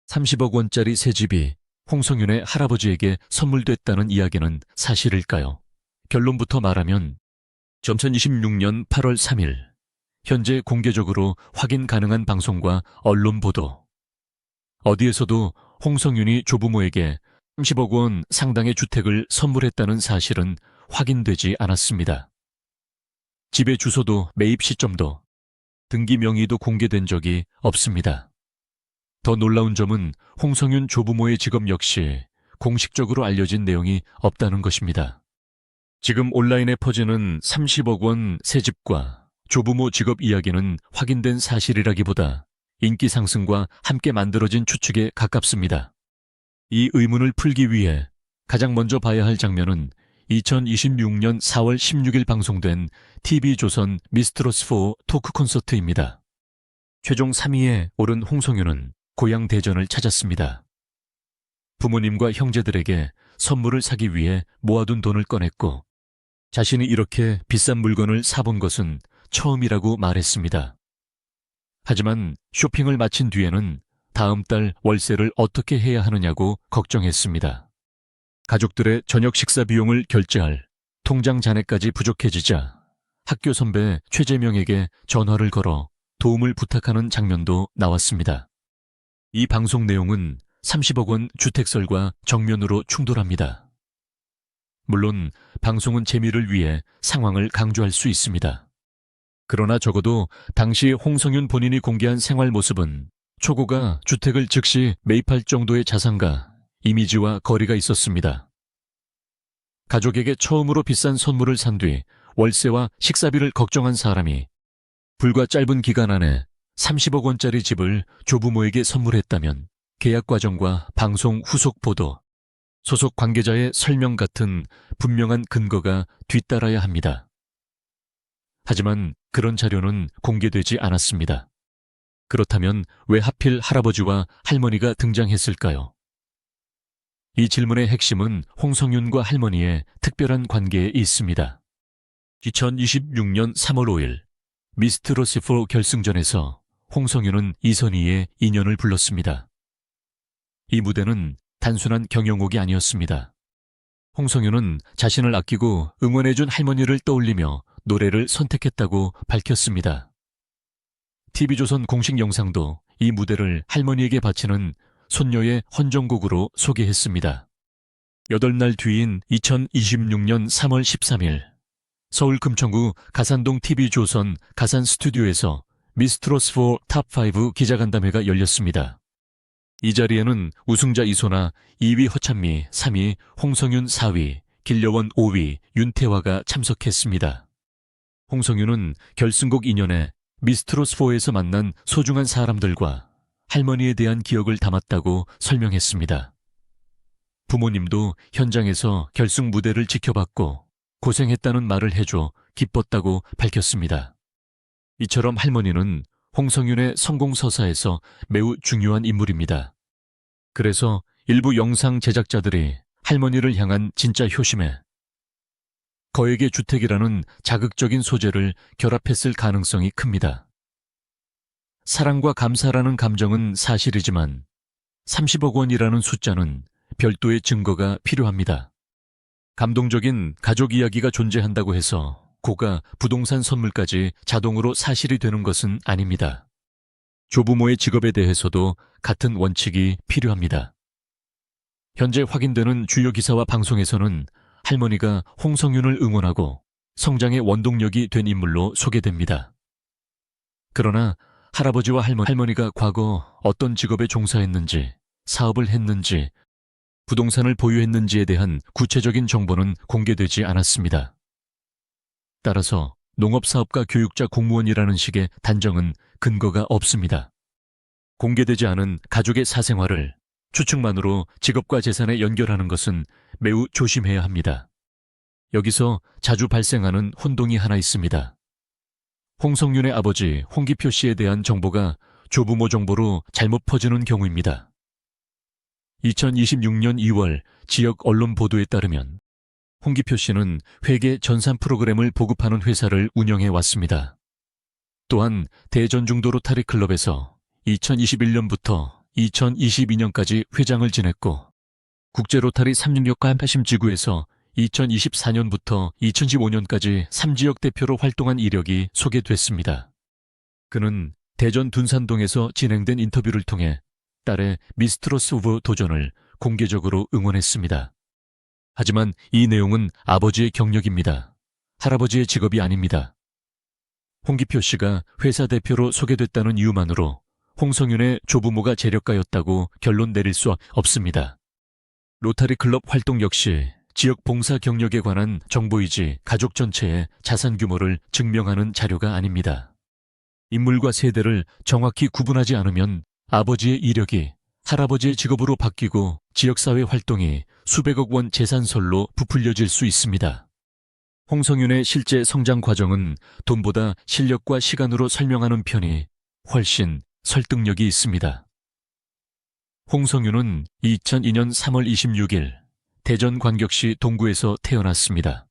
30억 원짜리 새 집이 홍성윤의 할아버지에게 선물됐다는 이야기는 사실일까요? 결론부터 말하면 2026년 8월 3일 현재 공개적으로 확인 가능한 방송과 언론 보도. 어디에서도 홍성윤이 조부모에게 30억 원 상당의 주택을 선물했다는 사실은 확인되지 않았습니다. 집의 주소도 매입 시점도 등기 명의도 공개된 적이 없습니다. 더 놀라운 점은 홍성윤 조부모의 직업 역시 공식적으로 알려진 내용이 없다는 것입니다. 지금 온라인에 퍼지는 30억 원 새 집과 조부모 직업 이야기는 확인된 사실이라기보다 인기 상승과 함께 만들어진 추측에 가깝습니다. 이 의문을 풀기 위해 가장 먼저 봐야 할 장면은 2026년 4월 16일 방송된 TV조선 미스트로스4 토크 콘서트입니다. 최종 3위에 오른 홍성윤은 고향 대전을 찾았습니다. 부모님과 형제들에게 선물을 사기 위해 모아둔 돈을 꺼냈고 자신이 이렇게 비싼 물건을 사본 것은 처음이라고 말했습니다. 하지만 쇼핑을 마친 뒤에는 다음 달 월세를 어떻게 해야 하느냐고 걱정했습니다. 가족들의 저녁 식사 비용을 결제할 통장 잔액까지 부족해지자 학교 선배 최재명에게 전화를 걸어 도움을 부탁하는 장면도 나왔습니다. 이 방송 내용은 30억 원 주택설과 정면으로 충돌합니다. 물론 방송은 재미를 위해 상황을 강조할 수 있습니다. 그러나 적어도 당시 홍성윤 본인이 공개한 생활 모습은 초고가 주택을 즉시 매입할 정도의 자산과 이미지와 거리가 있었습니다. 가족에게 처음으로 비싼 선물을 산 뒤 월세와 식사비를 걱정한 사람이 불과 짧은 기간 안에 30억 원짜리 집을 조부모에게 선물했다면 계약 과정과 방송 후속 보도, 소속 관계자의 설명 같은 분명한 근거가 뒤따라야 합니다. 하지만 그런 자료는 공개되지 않았습니다. 그렇다면 왜 하필 할아버지와 할머니가 등장했을까요? 이 질문의 핵심은 홍성윤과 할머니의 특별한 관계에 있습니다. 2026년 3월 5일 미스트로스4 결승전에서 홍성윤은 이선희의 인연을 불렀습니다. 이 무대는 단순한 경영곡이 아니었습니다. 홍성윤은 자신을 아끼고 응원해준 할머니를 떠올리며 노래를 선택했다고 밝혔습니다. TV조선 공식 영상도 이 무대를 할머니에게 바치는 손녀의 헌정곡으로 소개했습니다. 8날 뒤인 2026년 3월 13일 서울 금천구 가산동 TV조선 가산 스튜디오에서 미스트로스4 탑5 기자간담회가 열렸습니다. 이 자리에는 우승자 이소나 2위 허찬미, 3위 홍성윤 4위, 길려원 5위 윤태화가 참석했습니다. 홍성윤은 결승곡 인연에 미스트로스4에서 만난 소중한 사람들과 할머니에 대한 기억을 담았다고 설명했습니다. 부모님도 현장에서 결승 무대를 지켜봤고 고생했다는 말을 해줘 기뻤다고 밝혔습니다. 이처럼 할머니는 홍성윤의 성공서사에서 매우 중요한 인물입니다. 그래서 일부 영상 제작자들이 할머니를 향한 진짜 효심에 거액의 주택이라는 자극적인 소재를 결합했을 가능성이 큽니다. 사랑과 감사라는 감정은 사실이지만 30억 원이라는 숫자는 별도의 증거가 필요합니다. 감동적인 가족 이야기가 존재한다고 해서 고가 부동산 선물까지 자동으로 사실이 되는 것은 아닙니다. 조부모의 직업에 대해서도 같은 원칙이 필요합니다. 현재 확인되는 주요 기사와 방송에서는 할머니가 홍성윤을 응원하고 성장의 원동력이 된 인물로 소개됩니다. 그러나 할아버지와 할머니가 과거 어떤 직업에 종사했는지, 사업을 했는지, 부동산을 보유했는지에 대한 구체적인 정보는 공개되지 않았습니다. 따라서 농업사업가 교육자 공무원이라는 식의 단정은 근거가 없습니다. 공개되지 않은 가족의 사생활을 추측만으로 직업과 재산에 연결하는 것은 매우 조심해야 합니다. 여기서 자주 발생하는 혼동이 하나 있습니다. 홍성윤의 아버지 홍기표 씨에 대한 정보가 조부모 정보로 잘못 퍼지는 경우입니다. 2026년 2월 지역 언론 보도에 따르면 홍기표 씨는 회계 전산 프로그램을 보급하는 회사를 운영해 왔습니다. 또한 대전중도 로타리 클럽에서 2021년부터 2022년까지 회장을 지냈고 국제로타리 366 한파심지구에서 2024년부터 2015년까지 3지역 대표로 활동한 이력이 소개됐습니다. 그는 대전 둔산동에서 진행된 인터뷰를 통해 딸의 미스트로스 후보 도전을 공개적으로 응원했습니다. 하지만 이 내용은 아버지의 경력입니다. 할아버지의 직업이 아닙니다. 홍기표 씨가 회사 대표로 소개됐다는 이유만으로 홍성윤의 조부모가 재력가였다고 결론 내릴 수 없습니다. 로타리 클럽 활동 역시 지역 봉사 경력에 관한 정보이지 가족 전체의 자산 규모를 증명하는 자료가 아닙니다. 인물과 세대를 정확히 구분하지 않으면 아버지의 이력이 할아버지의 직업으로 바뀌고 지역사회 활동이 수백억 원 재산설로 부풀려질 수 있습니다. 홍성윤의 실제 성장 과정은 돈보다 실력과 시간으로 설명하는 편이 훨씬 설득력이 있습니다. 홍성윤은 2002년 3월 26일 대전광역시 동구에서 태어났습니다.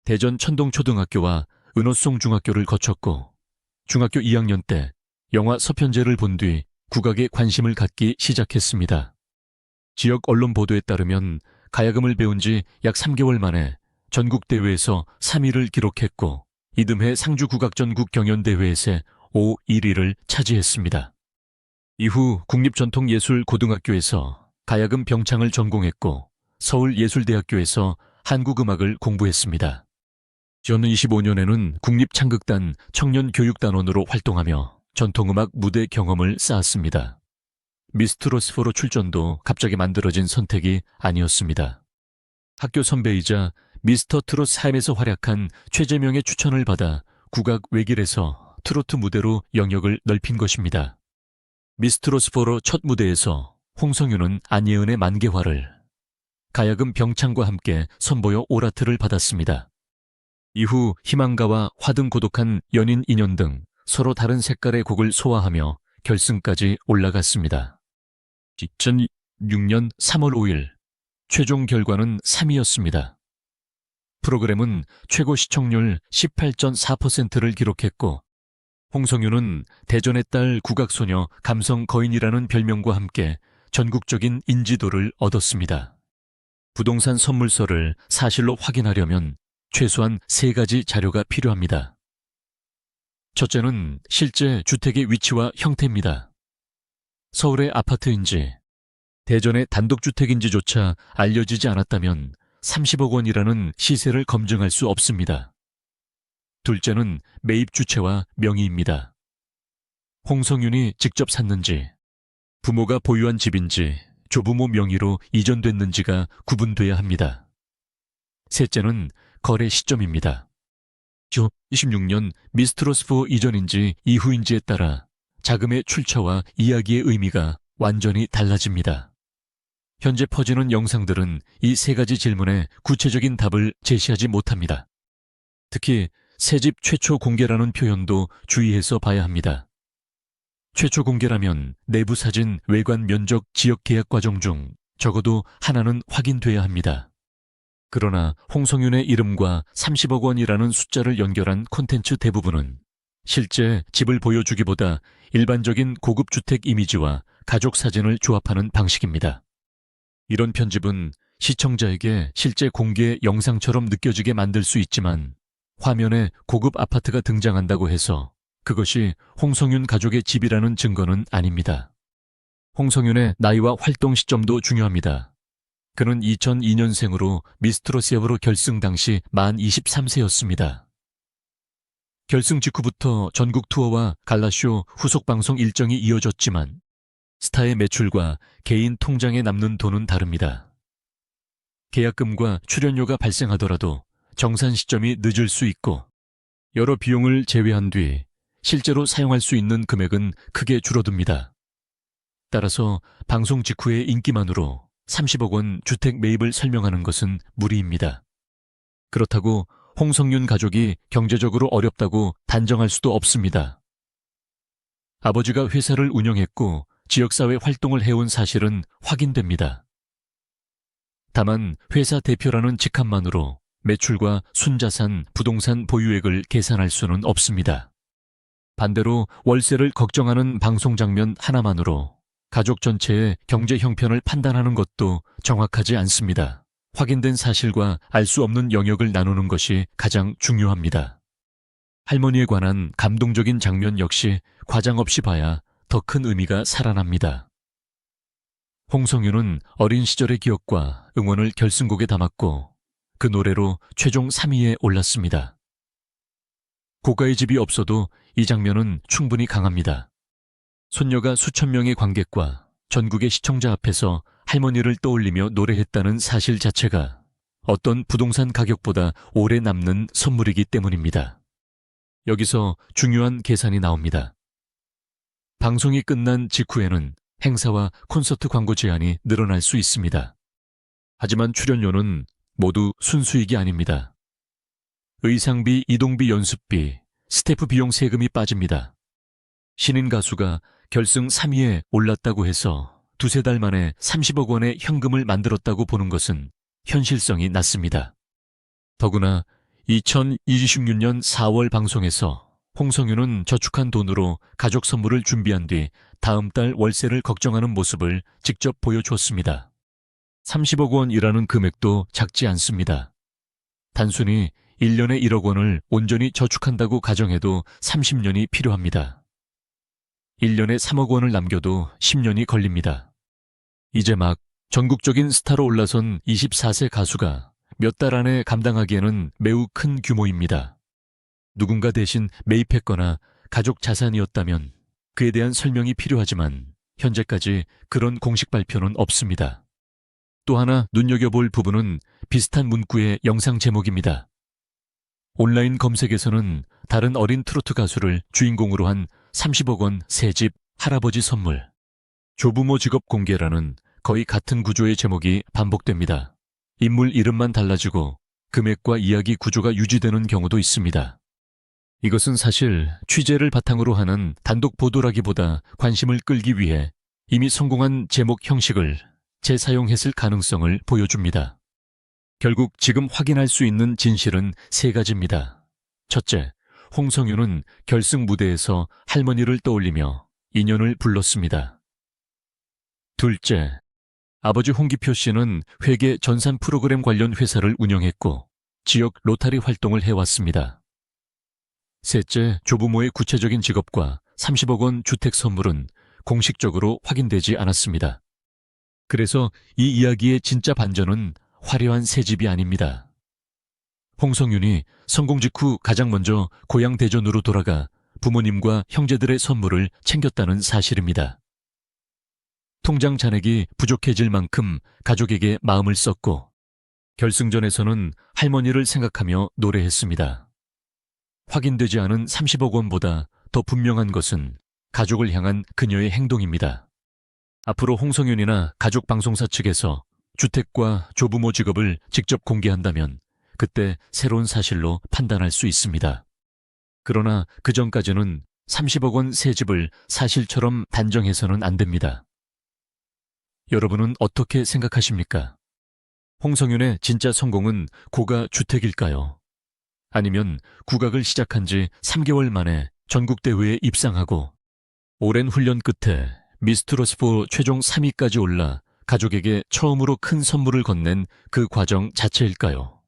대전 천동초등학교와 은호송 중학교를 거쳤고 중학교 2학년 때 영화 서편제를 본 뒤 국악에 관심을 갖기 시작했습니다. 지역 언론 보도에 따르면 가야금을 배운 지 약 3개월 만에 전국대회에서 3위를 기록했고 이듬해 상주국악전국 경연대회에서 5, 1위를 차지했습니다. 이후 국립전통예술고등학교에서 가야금 병창을 전공했고 서울예술대학교에서 한국음악을 공부했습니다. 저는 25년에는 국립창극단 청년교육단원으로 활동하며 전통음악 무대 경험을 쌓았습니다. 미스트로스포로 출전도 갑자기 만들어진 선택이 아니었습니다. 학교 선배이자 미스터 트롯 삶에서 활약한 최재명의 추천을 받아 국악 외길에서 트로트 무대로 영역을 넓힌 것입니다. 미스트로스포로 첫 무대에서 홍성윤은 안예은의 만개화를, 가야금 병창과 함께 선보여 오라트를 받았습니다. 이후 희망가와 화등 고독한 연인 인연 등 서로 다른 색깔의 곡을 소화하며 결승까지 올라갔습니다. 2006년 3월 5일 최종 결과는 3위였습니다. 프로그램은 최고 시청률 18.4%를 기록했고 홍성윤은 대전의 딸 국악소녀 감성 거인이라는 별명과 함께 전국적인 인지도를 얻었습니다. 부동산 선물서를 사실로 확인하려면 최소한 3가지 자료가 필요합니다. 첫째는 실제 주택의 위치와 형태입니다. 서울의 아파트인지 대전의 단독주택인지조차 알려지지 않았다면 30억 원이라는 시세를 검증할 수 없습니다. 둘째는 매입 주체와 명의입니다. 홍성윤이 직접 샀는지, 부모가 보유한 집인지, 조부모 명의로 이전됐는지가 구분돼야 합니다. 셋째는 거래 시점입니다. 26년 미스트로스포 이전인지 이후인지에 따라 자금의 출처와 이야기의 의미가 완전히 달라집니다. 현재 퍼지는 영상들은 이 3가지 질문에 구체적인 답을 제시하지 못합니다. 특히 새집 최초 공개라는 표현도 주의해서 봐야 합니다. 최초 공개라면 내부 사진, 외관 면적, 지역 계약 과정 중 적어도 하나는 확인돼야 합니다. 그러나 홍성윤의 이름과 30억 원이라는 숫자를 연결한 콘텐츠 대부분은 실제 집을 보여주기보다 일반적인 고급 주택 이미지와 가족 사진을 조합하는 방식입니다. 이런 편집은 시청자에게 실제 공개 영상처럼 느껴지게 만들 수 있지만 화면에 고급 아파트가 등장한다고 해서 그것이 홍성윤 가족의 집이라는 증거는 아닙니다. 홍성윤의 나이와 활동 시점도 중요합니다. 그는 2002년생으로 미스트로스로 결승 당시 만 23세였습니다. 결승 직후부터 전국 투어와 갈라쇼 후속 방송 일정이 이어졌지만 스타의 매출과 개인 통장에 남는 돈은 다릅니다. 계약금과 출연료가 발생하더라도 정산 시점이 늦을 수 있고 여러 비용을 제외한 뒤 실제로 사용할 수 있는 금액은 크게 줄어듭니다. 따라서 방송 직후의 인기만으로 30억 원 주택 매입을 설명하는 것은 무리입니다. 그렇다고 홍성윤 가족이 경제적으로 어렵다고 단정할 수도 없습니다. 아버지가 회사를 운영했고 지역사회 활동을 해온 사실은 확인됩니다. 다만 회사 대표라는 직함만으로 매출과 순자산, 부동산 보유액을 계산할 수는 없습니다. 반대로 월세를 걱정하는 방송 장면 하나만으로 가족 전체의 경제 형편을 판단하는 것도 정확하지 않습니다. 확인된 사실과 알 수 없는 영역을 나누는 것이 가장 중요합니다. 할머니에 관한 감동적인 장면 역시 과장 없이 봐야 더 큰 의미가 살아납니다. 홍성윤은 어린 시절의 기억과 응원을 결승곡에 담았고 그 노래로 최종 3위에 올랐습니다. 고가의 집이 없어도 이 장면은 충분히 강합니다. 손녀가 수천 명의 관객과 전국의 시청자 앞에서 할머니를 떠올리며 노래했다는 사실 자체가 어떤 부동산 가격보다 오래 남는 선물이기 때문입니다. 여기서 중요한 계산이 나옵니다. 방송이 끝난 직후에는 행사와 콘서트 광고 제한이 늘어날 수 있습니다. 하지만 출연료는 모두 순수익이 아닙니다. 의상비, 이동비, 연습비, 스태프 비용 세금이 빠집니다. 신인 가수가 결승 3위에 올랐다고 해서 두세 달 만에 30억 원의 현금을 만들었다고 보는 것은 현실성이 낮습니다. 더구나 2026년 4월 방송에서 홍성윤은 저축한 돈으로 가족 선물을 준비한 뒤 다음 달 월세를 걱정하는 모습을 직접 보여주었습니다. 30억 원이라는 금액도 작지 않습니다. 단순히 1년에 1억 원을 온전히 저축한다고 가정해도 30년이 필요합니다. 1년에 3억 원을 남겨도 10년이 걸립니다. 이제 막 전국적인 스타로 올라선 24세 가수가 몇 달 안에 감당하기에는 매우 큰 규모입니다. 누군가 대신 매입했거나 가족 자산이었다면 그에 대한 설명이 필요하지만 현재까지 그런 공식 발표는 없습니다. 또 하나 눈여겨볼 부분은 비슷한 문구의 영상 제목입니다. 온라인 검색에서는 다른 어린 트로트 가수를 주인공으로 한 30억 원 새집 할아버지 선물, 조부모 직업 공개라는 거의 같은 구조의 제목이 반복됩니다. 인물 이름만 달라지고 금액과 이야기 구조가 유지되는 경우도 있습니다. 이것은 사실 취재를 바탕으로 하는 단독 보도라기보다 관심을 끌기 위해 이미 성공한 제목 형식을 재사용했을 가능성을 보여줍니다. 결국 지금 확인할 수 있는 진실은 세 가지입니다. 첫째, 홍성윤은 결승 무대에서 할머니를 떠올리며 인연을 불렀습니다. 둘째, 아버지 홍기표 씨는 회계 전산 프로그램 관련 회사를 운영했고 지역 로타리 활동을 해왔습니다. 셋째, 조부모의 구체적인 직업과 30억 원 주택 선물은 공식적으로 확인되지 않았습니다. 그래서 이 이야기의 진짜 반전은 화려한 새집이 아닙니다. 홍성윤이 성공 직후 가장 먼저 고향 대전으로 돌아가 부모님과 형제들의 선물을 챙겼다는 사실입니다. 통장 잔액이 부족해질 만큼 가족에게 마음을 썼고 결승전에서는 할머니를 생각하며 노래했습니다. 확인되지 않은 30억 원보다 더 분명한 것은 가족을 향한 그녀의 행동입니다. 앞으로 홍성윤이나 가족 방송사 측에서 주택과 조부모 직업을 직접 공개한다면 그때 새로운 사실로 판단할 수 있습니다. 그러나 그 전까지는 30억 원 새 집을 사실처럼 단정해서는 안 됩니다. 여러분은 어떻게 생각하십니까? 홍성윤의 진짜 성공은 고가 주택일까요? 아니면 국악을 시작한 지 3개월 만에 전국대회에 입상하고 오랜 훈련 끝에 미스트롯4 최종 3위까지 올라 가족에게 처음으로 큰 선물을 건넨 그 과정 자체일까요?